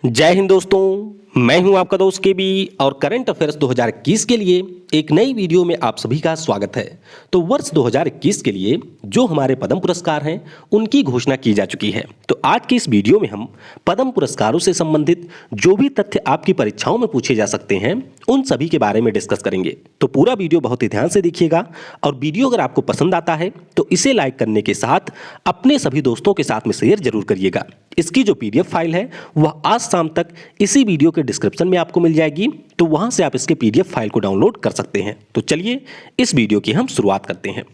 जय हिंद दोस्तों, मैं हूं आपका दोस्त के बी और करंट अफेयर्स 2021 के लिए एक नई वीडियो में आप सभी का स्वागत है। तो वर्ष 2021 के लिए जो हमारे पद्म पुरस्कार हैं उनकी घोषणा की जा चुकी है। तो आज के इस वीडियो में हम पद्म पुरस्कारों से संबंधित जो भी तथ्य आपकी परीक्षाओं में पूछे जा सकते हैं उन सभी के बारे में डिस्कस करेंगे। तो पूरा वीडियो बहुत ही ध्यान से देखिएगा और वीडियो अगर आपको पसंद आता है तो इसे लाइक करने के साथ अपने सभी दोस्तों के साथ में शेयर जरूर करिएगा। इसकी जो पीडीएफ फाइल है वह आज शाम तक इसी वीडियो के डिस्क्रिप्शन में आपको मिल जाएगी, तो वहां से आप इसके पीडीएफ फाइल को डाउनलोड कर सकते हैं। तो चलिए इस वीडियो की हम शुरुआत करते हैं।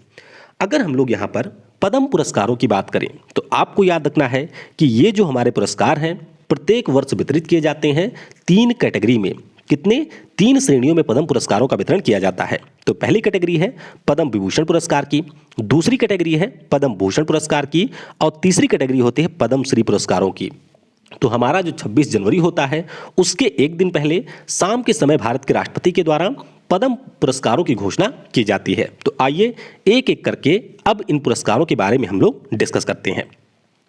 अगर हम लोग यहाँ पर पद्म पुरस्कारों की बात करें तो आपको याद रखना है कि ये जो हमारे पुरस्कार हैं प्रत्येक वर्ष वितरित किए जाते हैं 3 कैटेगरी में। कितने? 3 श्रेणियों में पद्म पुरस्कारों का वितरण किया जाता है। तो पहली कैटेगरी है पद्म विभूषण पुरस्कार की, दूसरी कैटेगरी है पद्म भूषण पुरस्कार की और तीसरी कैटेगरी होती है पद्म श्री पुरस्कारों की। तो हमारा जो 26 जनवरी होता है उसके एक दिन पहले शाम के समय भारत के राष्ट्रपति के द्वारा पद्म पुरस्कारों की घोषणा की जाती है। तो आइए एक एक करके अब इन पुरस्कारों के बारे में हम लोग डिस्कस करते हैं।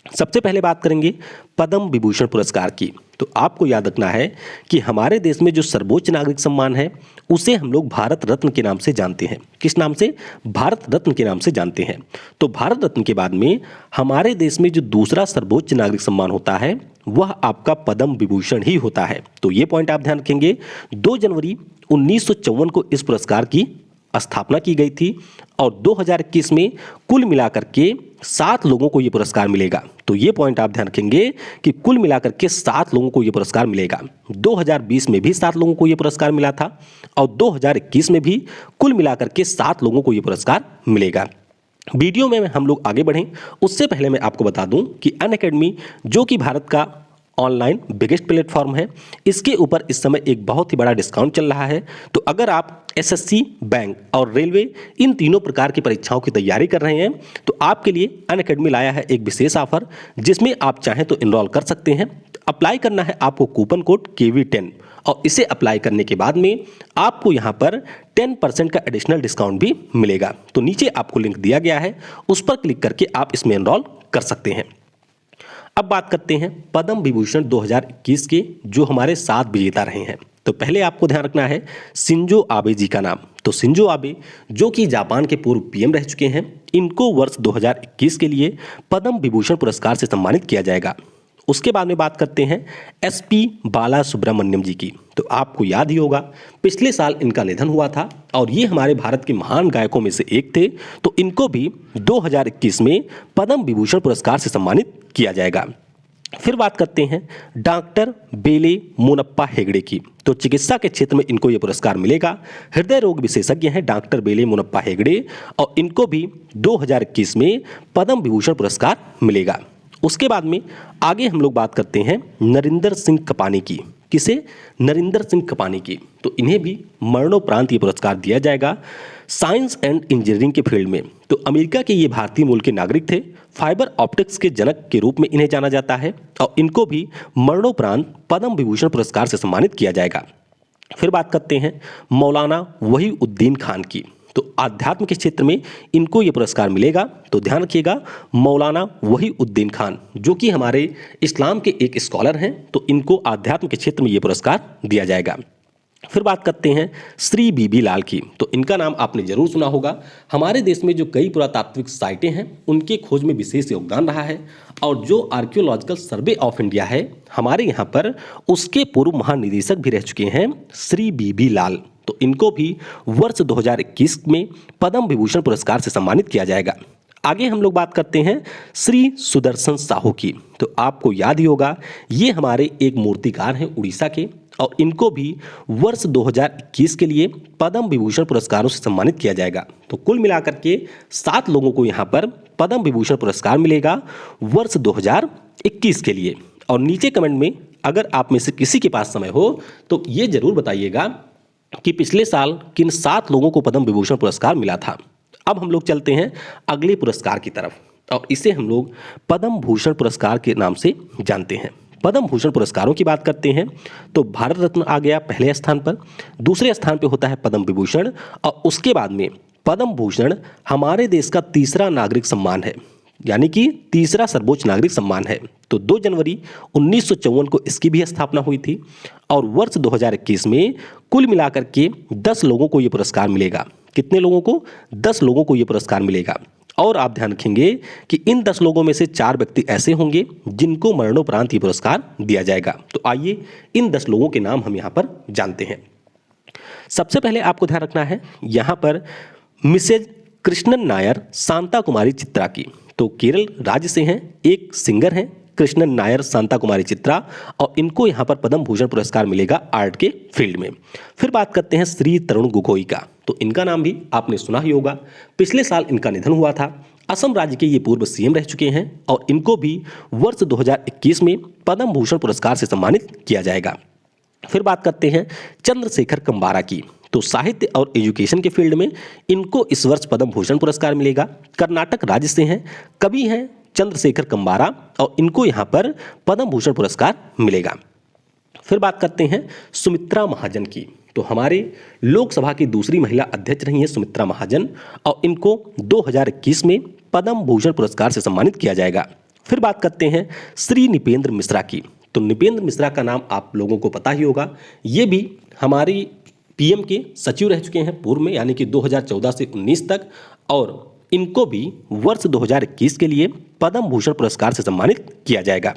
सबसे पहले बात करेंगे पद्म विभूषण पुरस्कार की। तो आपको याद रखना है कि हमारे देश में जो सर्वोच्च नागरिक सम्मान है उसे हम लोग भारत रत्न के नाम से जानते हैं। किस नाम से? भारत रत्न के नाम से जानते हैं। तो भारत रत्न के बाद में हमारे देश में जो दूसरा सर्वोच्च नागरिक सम्मान होता है वह आपका पद्म विभूषण ही होता है। तो ये पॉइंट आप ध्यान रखेंगे। 2 जनवरी 1954 को इस पुरस्कार की स्थापना की गई थी और 2021 में कुल मिलाकर के 7 लोगों को यह पुरस्कार मिलेगा। तो ये पॉइंट आप ध्यान रखेंगे कि कुल मिलाकर के 7 लोगों को यह पुरस्कार मिलेगा। 2020 में भी 7 लोगों को यह पुरस्कार मिला था और 2021 में भी कुल मिलाकर के 7 लोगों को यह पुरस्कार मिलेगा। वीडियो में हम लोग आगे बढ़ें उससे पहले मैं आपको बता दूं कि अनअकैडमी जो कि भारत का ऑनलाइन बिगेस्ट प्लेटफॉर्म है, इसके ऊपर इस समय एक बहुत ही बड़ा डिस्काउंट चल रहा है। तो अगर आप एसएससी, बैंक और रेलवे इन तीनों प्रकार की परीक्षाओं की तैयारी कर रहे हैं तो आपके लिए अनअकैडमी लाया है एक विशेष ऑफर जिसमें आप चाहें तो इनरोल कर सकते हैं। अप्लाई करना है आपको कूपन कोड KV10 और इसे अप्लाई करने के बाद में आपको यहाँ पर 10% का एडिशनल डिस्काउंट भी मिलेगा। तो नीचे आपको लिंक दिया गया है, उस पर क्लिक करके आप इसमें इनरोल कर सकते हैं। अब बात करते हैं पद्म विभूषण 2021 के जो हमारे 7 विजेता रहे हैं। तो पहले आपको ध्यान रखना है शिंजो आबे जी का नाम। तो शिंजो आबे जो कि जापान के पूर्व पीएम रह चुके हैं, इनको वर्ष 2021 के लिए पद्म विभूषण पुरस्कार से सम्मानित किया जाएगा। उसके बाद में बात करते हैं SP बाला सुब्रमण्यम जी की। तो आपको याद ही होगा पिछले साल इनका निधन हुआ था और ये हमारे भारत के महान गायकों में से एक थे। तो इनको भी 2021 में पद्म विभूषण पुरस्कार से सम्मानित किया जाएगा। फिर बात करते हैं डॉक्टर बेले मोनप्पा हेगड़े की। तो चिकित्सा के क्षेत्र में इनको यह पुरस्कार मिलेगा। हृदय रोग विशेषज्ञ हैं डॉक्टर बेले मोनप्पा हेगड़े और इनको भी 2021 में पद्म विभूषण पुरस्कार मिलेगा। उसके बाद में आगे हम लोग बात करते हैं नरिंदर सिंह कपानी की। किसे? नरिंदर सिंह कपानी की। तो इन्हें भी मरणोपरांत ये पुरस्कार दिया जाएगा साइंस एंड इंजीनियरिंग के फील्ड में। तो अमेरिका के ये भारतीय मूल के नागरिक थे। फाइबर ऑप्टिक्स के जनक के रूप में इन्हें जाना जाता है और इनको भी मरणोपरांत पद्म विभूषण पुरस्कार से सम्मानित किया जाएगा। फिर बात करते हैं मौलाना वहीउद्दीन खान की। तो आध्यात्म के क्षेत्र में इनको ये पुरस्कार मिलेगा। तो ध्यान रखिएगा मौलाना वहीउद्दीन खान जो कि हमारे इस्लाम के एक स्कॉलर हैं, तो इनको आध्यात्म के क्षेत्र में ये पुरस्कार दिया जाएगा। फिर बात करते हैं श्री बीबी लाल की। तो इनका नाम आपने जरूर सुना होगा। हमारे देश में जो कई पुरातात्विक साइटें हैं उनके खोज में विशेष योगदान रहा है और जो आर्कियोलॉजिकल सर्वे ऑफ इंडिया है हमारे यहाँ पर उसके पूर्व महानिदेशक भी रह चुके हैं श्री बीबी लाल। तो इनको भी वर्ष 2021 में पद्म विभूषण पुरस्कार से सम्मानित किया जाएगा। आगे हम लोग बात करते हैं श्री सुदर्शन साहू की। तो आपको याद ही होगा ये हमारे एक मूर्तिकार हैं उड़ीसा के और इनको भी वर्ष 2021 के लिए पद्म विभूषण पुरस्कारों से सम्मानित किया जाएगा। तो कुल मिलाकर के 7 लोगों को यहाँ पर पद्म विभूषण पुरस्कार मिलेगा वर्ष 2021 के लिए। और नीचे कमेंट में अगर आप में से किसी के पास समय हो तो ये जरूर बताइएगा कि पिछले साल किन 7 लोगों को पद्म विभूषण पुरस्कार मिला था। अब हम लोग चलते हैं अगले पुरस्कार की तरफ और इसे हम लोग पद्म भूषण पुरस्कार के नाम से जानते हैं। पद्म भूषण पुरस्कारों की बात करते हैं तो भारत रत्न आ गया पहले स्थान पर, दूसरे स्थान पर होता है पद्म विभूषण और उसके बाद में पद्म भूषण हमारे देश का तीसरा नागरिक सम्मान है। यानी कि तीसरा सर्वोच्च नागरिक सम्मान है। तो 2 जनवरी 1954 को इसकी भी स्थापना हुई थी और वर्ष 2021 में कुल मिलाकर के 10 लोगों को ये पुरस्कार मिलेगा। कितने लोगों को? 10 लोगों को ये पुरस्कार मिलेगा। और आप ध्यान रखेंगे कि इन 10 लोगों में से 4 व्यक्ति ऐसे होंगे जिनको मरणोपरांत ये पुरस्कार दिया जाएगा। तो आइए इन 10 लोगों के नाम हम यहाँ पर जानते हैं। सबसे पहले आपको ध्यान रखना है यहाँ पर मिसेज कृष्णन नायर शांता कुमारी चित्रा की। तो केरल राज्य से हैं, एक सिंगर हैं कृष्णन नायर शांता कुमारी चित्रा, और इनको यहाँ पर पद्म भूषण पुरस्कार मिलेगा आर्ट के फील्ड में। फिर बात करते हैं श्री तरुण गोगोई का। तो इनका नाम भी आपने सुना ही होगा, पिछले साल इनका निधन हुआ था। असम राज्य के ये पूर्व सीएम रह चुके हैं और इनको भी वर्ष 2021 में पद्म भूषण पुरस्कार से सम्मानित किया जाएगा। फिर बात करते हैं चंद्रशेखर कंबारा की। तो साहित्य और एजुकेशन के फील्ड में इनको इस वर्ष पद्म भूषण पुरस्कार मिलेगा। कर्नाटक राज्य से हैं, कवि हैं चंद्रशेखर कंबारा, और इनको यहाँ पर पद्म भूषण पुरस्कार मिलेगा। फिर बात करते हैं सुमित्रा महाजन की। तो हमारे लोकसभा की दूसरी महिला अध्यक्ष रही हैं सुमित्रा महाजन, और इनको 2021 में पद्म भूषण पुरस्कार से सम्मानित किया जाएगा। फिर बात करते हैं श्री निपेंद्र मिश्रा की। तो निपेंद्र मिश्रा का नाम आप लोगों को पता ही होगा, ये भी हमारी पीएम के सचिव रह चुके हैं पूर्व में, यानी कि 2014 से 19 तक, और इनको भी वर्ष 2021 के लिए पद्म भूषण पुरस्कार से सम्मानित किया जाएगा।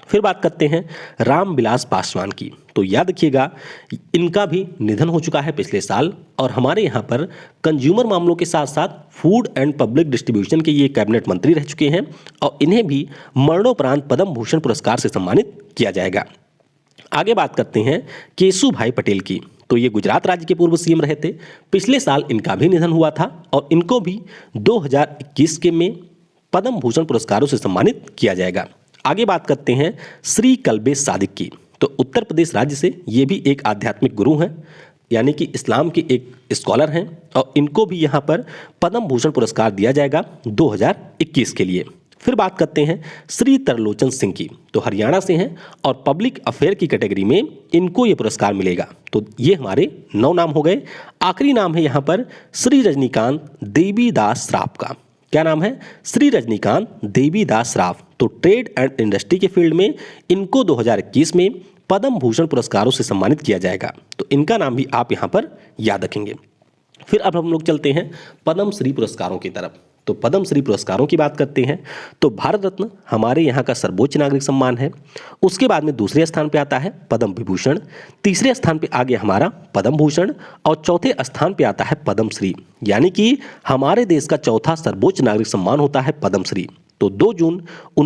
फिर बात करते हैं रामविलास पासवान की। तो याद रखिएगा इनका भी निधन हो चुका है पिछले साल, और हमारे यहाँ पर कंज्यूमर मामलों के साथ साथ फूड एंड पब्लिक डिस्ट्रीब्यूशन के ये कैबिनेट मंत्री रह चुके हैं, और इन्हें भी मरणोपरांत पद्म भूषण पुरस्कार से सम्मानित किया जाएगा। आगे बात करते हैं केशुभाई पटेल की। तो ये गुजरात राज्य के पूर्व सीएम रहे थे, पिछले साल इनका भी निधन हुआ था, और इनको भी 2021 के में पद्म भूषण पुरस्कारों से सम्मानित किया जाएगा। आगे बात करते हैं श्री कल्बे सादिक की। तो उत्तर प्रदेश राज्य से ये भी एक आध्यात्मिक गुरु हैं, यानी कि इस्लाम के एक स्कॉलर हैं, और इनको भी यहाँ पर पद्म भूषण पुरस्कार दिया जाएगा 2021 के लिए। फिर बात करते हैं श्री तरलोचन सिंह की। तो हरियाणा से हैं और पब्लिक अफेयर की कैटेगरी में इनको ये पुरस्कार मिलेगा। तो ये हमारे 9 नाम हो गए। आखिरी नाम है यहाँ पर श्री रजनीकांत देवीदास राव का। क्या नाम है? श्री रजनीकांत देवीदास राव। तो ट्रेड एंड इंडस्ट्री के फील्ड में इनको 2021 में पद्म भूषण पुरस्कारों से सम्मानित किया जाएगा। तो इनका नाम भी आप यहाँ पर याद रखेंगे। फिर अब हम लोग चलते हैं पद्म श्री पुरस्कारों की तरफ। तो पद्म श्री पुरस्कारों की बात करते हैं तो भारत रत्न हमारे यहाँ का सर्वोच्च नागरिक सम्मान है। उसके बाद में दूसरे स्थान पे आता है पद्म विभूषण, तीसरे स्थान पे आ गया हमारा पद्म भूषण, और चौथे स्थान पे आता है पद्म श्री, यानी कि हमारे देश का चौथा सर्वोच्च नागरिक सम्मान होता है पद्म श्री। तो 2 जनवरी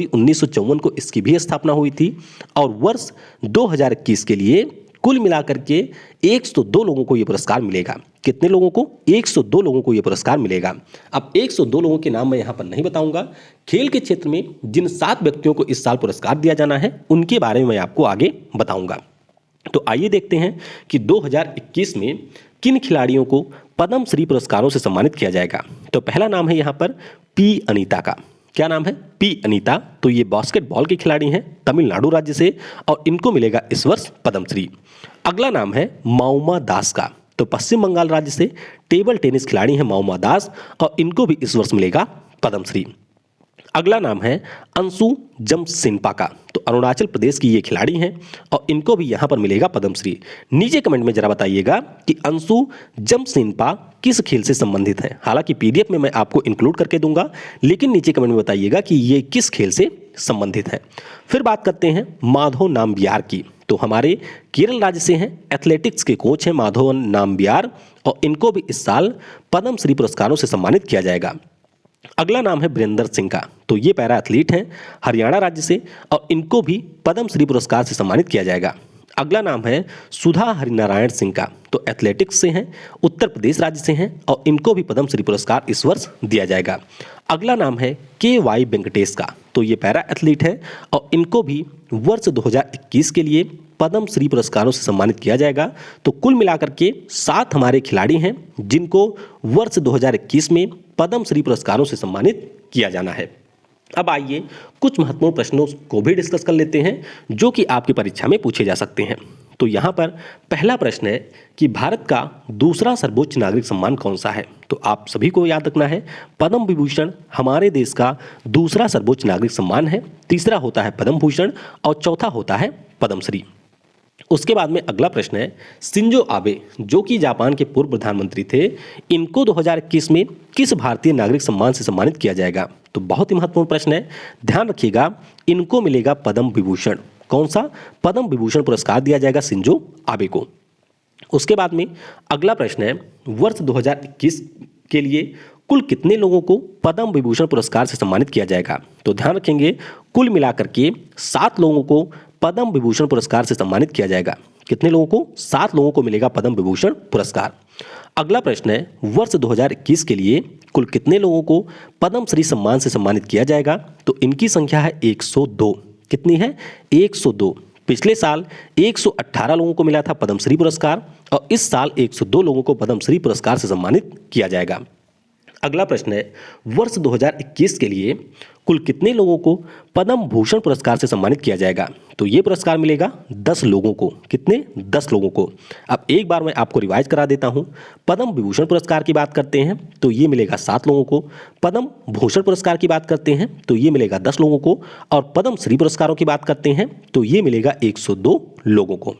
1954 को इसकी भी स्थापना हुई थी, और वर्ष 2021 के लिए कुल मिलाकर के 102 लोगों को यह पुरस्कार मिलेगा। कितने लोगों को? 102 लोगों को यह पुरस्कार मिलेगा। अब 102 लोगों के नाम मैं यहाँ पर नहीं बताऊंगा। खेल के क्षेत्र में जिन 7 व्यक्तियों को इस साल पुरस्कार दिया जाना है उनके बारे में मैं आपको आगे बताऊंगा। तो आइए देखते हैं कि 2021 में किन खिलाड़ियों को पद्म श्री पुरस्कारों से सम्मानित किया जाएगा। तो पहला नाम है यहाँ पर पी अनीता का। क्या नाम है? पी अनीता। तो ये बास्केटबॉल के खिलाड़ी हैं तमिलनाडु राज्य से, और इनको मिलेगा इस वर्ष पद्म श्री। अगला नाम है माउमा दास का। तो पश्चिम बंगाल राज्य से टेबल टेनिस खिलाड़ी हैं माउमा दास, और इनको भी इस वर्ष मिलेगा पद्म श्री। अगला नाम है अंशु जमसिन्पा का। तो अरुणाचल प्रदेश की ये खिलाड़ी हैं, और इनको भी यहाँ पर मिलेगा पद्म श्री। नीचे कमेंट में जरा बताइएगा कि अंशु जमसिन्पा किस खेल से संबंधित है। हालांकि पीडीएफ में मैं आपको इंक्लूड करके दूंगा, लेकिन नीचे कमेंट में बताइएगा कि ये किस खेल से संबंधित है। फिर बात करते हैं माधव नाम्बियार की। तो हमारे केरल राज्य से हैं, एथलेटिक्स के कोच हैं माधव नाम्बियार, और इनको भी इस साल पद्म श्री पुरस्कारों से सम्मानित किया जाएगा। अगला नाम है वीरेंद्र सिंह का। तो ये पैरा एथलीट हैं हरियाणा राज्य से, और इनको भी पद्म श्री पुरस्कार से सम्मानित किया जाएगा। अगला नाम है सुधा हरिनारायण सिंह का। तो एथलेटिक्स से हैं, उत्तर प्रदेश राज्य से हैं, और इनको भी पद्म श्री पुरस्कार इस वर्ष दिया जाएगा। अगला नाम है के.वाई. वेंकटेश का। तो ये पैरा एथलीट है, और इनको भी वर्ष 2021 के लिए पद्म श्री पुरस्कारों से सम्मानित किया जाएगा। तो कुल मिलाकर के 7 हमारे खिलाड़ी हैं जिनको वर्ष 2021 में पद्म श्री पुरस्कारों से सम्मानित किया जाना है। अब आइए कुछ महत्वपूर्ण प्रश्नों को भी डिस्कस कर लेते हैं जो कि आपकी परीक्षा में पूछे जा सकते हैं। तो यहाँ पर पहला प्रश्न है कि भारत का दूसरा सर्वोच्च नागरिक सम्मान कौन सा है। तो आप सभी को याद रखना है, पद्म विभूषण हमारे देश का दूसरा सर्वोच्च नागरिक सम्मान है। तीसरा होता है पद्म भूषण और चौथा होता है पद्मश्री। उसके बाद में अगला प्रश्न है, शिंजो आबे जो कि जापान के पूर्व प्रधानमंत्री थे, इनको 2021 में किस भारतीय नागरिक सम्मान से सम्मानित किया जाएगा। तो बहुत ही महत्वपूर्ण प्रश्न है, ध्यान रखिएगा, इनको मिलेगा पद्म विभूषण। कौन सा? पद्म विभूषण पुरस्कार दिया जाएगा शिंजो आबे को। उसके बाद में अगला प्रश्न है, वर्ष 2021 के लिए कुल कितने लोगों को पद्म विभूषण पुरस्कार से सम्मानित किया जाएगा। तो ध्यान रखेंगे, कुल मिलाकर के 7 लोगों को पद्म विभूषण पुरस्कार से सम्मानित किया जाएगा। कितने लोगों को? 7 लोगों को मिलेगा पद्म विभूषण पुरस्कार। अगला प्रश्न है, वर्ष 2021 के लिए कुल कितने लोगों को पद्मश्री सम्मान से सम्मानित किया जाएगा। तो इनकी संख्या है 102। कितनी है? 102। पिछले साल 118 लोगों को मिला था पद्मश्री पुरस्कार और इस साल 102 लोगों को पद्मश्री पुरस्कार से सम्मानित किया जाएगा। अगला प्रश्न है, वर्ष 2021 के लिए कुल कितने लोगों को पद्म भूषण पुरस्कार से सम्मानित किया जाएगा। तो ये पुरस्कार मिलेगा 10 लोगों को। कितने? 10 लोगों को। अब एक बार मैं आपको रिवाइज करा देता हूँ। पद्म विभूषण पुरस्कार की बात करते हैं तो ये मिलेगा 7 लोगों को। पद्म भूषण पुरस्कार की बात करते हैं तो ये मिलेगा 10 लोगों को। और पद्मश्री पुरस्कारों की बात करते हैं तो ये मिलेगा 102 लोगों को।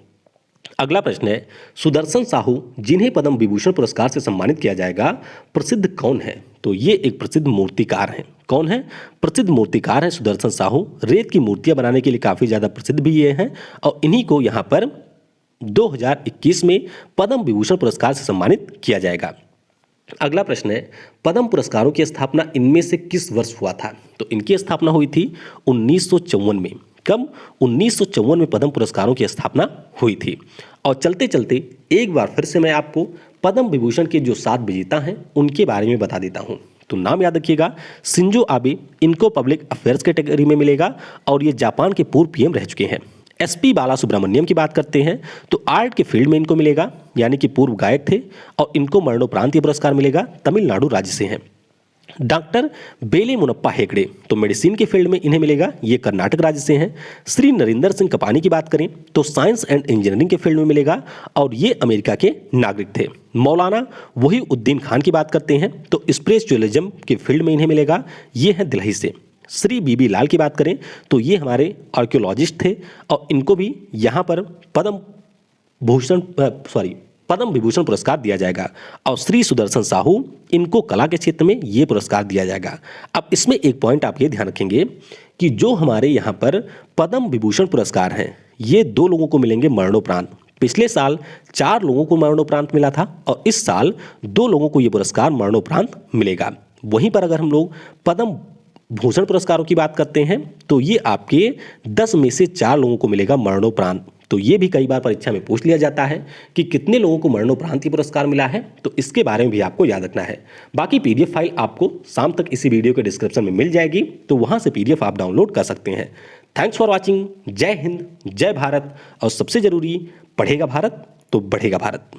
अगला प्रश्न है, सुदर्शन साहू जिन्हें पद्म विभूषण पुरस्कार से सम्मानित किया जाएगा, प्रसिद्ध कौन है। तो ये एक प्रसिद्ध मूर्तिकार हैं। कौन है? प्रसिद्ध मूर्तिकार हैं सुदर्शन साहू। रेत की मूर्तियां बनाने के लिए काफ़ी ज़्यादा प्रसिद्ध भी ये हैं और इन्हीं को यहाँ पर 2021 में पद्म विभूषण पुरस्कार से सम्मानित किया जाएगा। अगला प्रश्न है, पद्म पुरस्कारों की स्थापना इनमें से किस वर्ष हुआ था। तो इनकी स्थापना हुई थी 1954 में। कब? 1954 में पद्म पुरस्कारों की स्थापना हुई थी। और चलते चलते एक बार फिर से मैं आपको पद्म विभूषण के जो 7 विजेता हैं उनके बारे में बता देता हूं। तो नाम याद रखिएगा, शिंजो आबे, इनको पब्लिक अफेयर्स कैटेगरी में मिलेगा और ये जापान के पूर्व पीएम रह चुके हैं। एसपी बालासुब्रमण्यम की बात करते हैं तो आर्ट के फील्ड में इनको मिलेगा, यानी कि पूर्व गायक थे और इनको मरणोपरांत ये पुरस्कार मिलेगा, तमिलनाडु राज्य से हैं। डॉक्टर बेले मुनप्पा हेगड़े, तो मेडिसिन के फील्ड में इन्हें मिलेगा, ये कर्नाटक राज्य से हैं। श्री नरेंद्र सिंह कपानी की बात करें तो साइंस एंड इंजीनियरिंग के फील्ड में मिलेगा और ये अमेरिका के नागरिक थे। मौलाना वहीउद्दीन खान की बात करते हैं तो स्पिरिचुअलिज्म के फील्ड में इन्हें मिलेगा, ये हैं दिल्ली से। श्री बीबी लाल की बात करें तो ये हमारे आर्कियोलॉजिस्ट थे और इनको भी यहाँ पर पद्म विभूषण पुरस्कार दिया जाएगा। और श्री सुदर्शन साहू, इनको कला के क्षेत्र में ये पुरस्कार दिया जाएगा। अब इसमें एक पॉइंट आप ये ध्यान रखेंगे कि जो हमारे यहाँ पर पद्म विभूषण पुरस्कार हैं ये 2 लोगों को मिलेंगे मरणोपरांत। पिछले साल 4 लोगों को मरणोपरांत मिला था और इस साल 2 लोगों को ये पुरस्कार मरणोपरांत मिलेगा। वहीं पर अगर हम लोग पद्म भूषण पुरस्कारों की बात करते हैं तो ये आपके 10 में से 4 लोगों को मिलेगा मरणोपरांत। तो ये भी कई बार परीक्षा में पूछ लिया जाता है कि कितने लोगों को मरणोपरांत ये पुरस्कार मिला है, तो इसके बारे में भी आपको याद रखना है। बाकी पीडीएफ फाइल आपको शाम तक इसी वीडियो के डिस्क्रिप्शन में मिल जाएगी, तो वहां से पीडीएफ आप डाउनलोड कर सकते हैं। Thanks for watching. जय हिंद, जय भारत और सबसे जरूरी, पढ़ेगा भारत तो बढ़ेगा भारत।